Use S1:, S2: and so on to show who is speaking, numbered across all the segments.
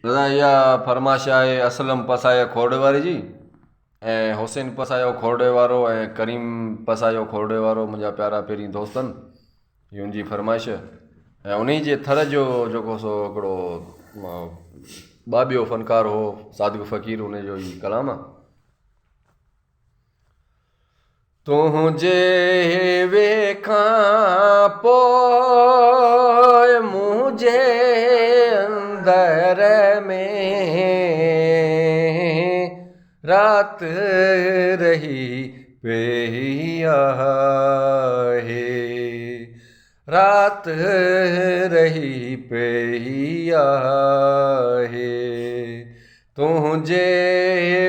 S1: दादा इहा फरमाइश आहे असलम पसायो खोड़े वारी जी ऐं हुसैन पसायो खोड़े वारो ऐं करीम पसायो खोड़े वारो मुंहिंजा प्यारा पहिरीं दोस्तनि इहा उनजी फरमाइश ऐं उन जे थर जो जेको सो हिकिड़ो ॿियो फ़नकार हो सादिक फ़क़ीर उनजो ई कलाम आहे। तुंहिंजे वेखां पोइ मुंहिंजे अंदर में रात रही पई आहे, रात रही पई आहे। तुंहिंजे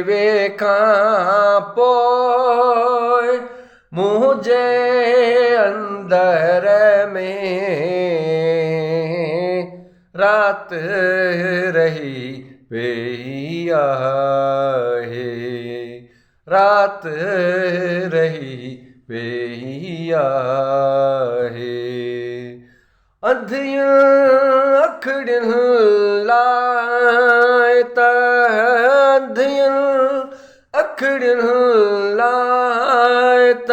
S1: वेखां पोइ मुंहिंजे अंदर में रात रही पई आहे, रात रही पई आहे। अंधियूं अखियुनि लाइ त अंधियूं अखियुनि लाइ त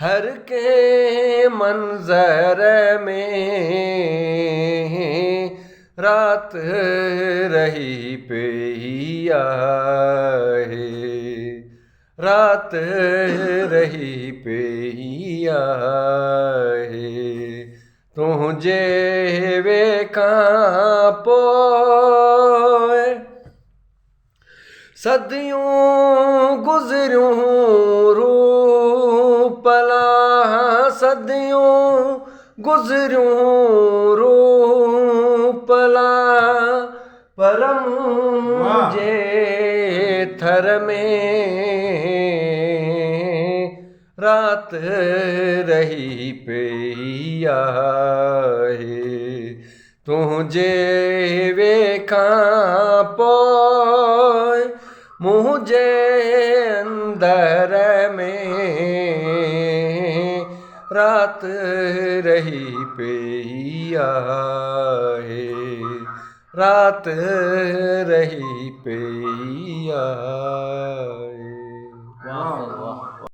S1: हर कंहिं मंज़र में रात रही पई आहे, रात रही पई आहे। तुंहिंजे वेखां पोइ सदियूं गुज़रियूं रूपला, सदियूं गुज़रियूं रूपला, पर मुंहिंजे थर में रात रही पई आहे। तुंहिंजे वेखां पोइ मुंहिंजे अंदर में रात रही पई आहे, रात रही पई आहे।
S2: वाह वाह।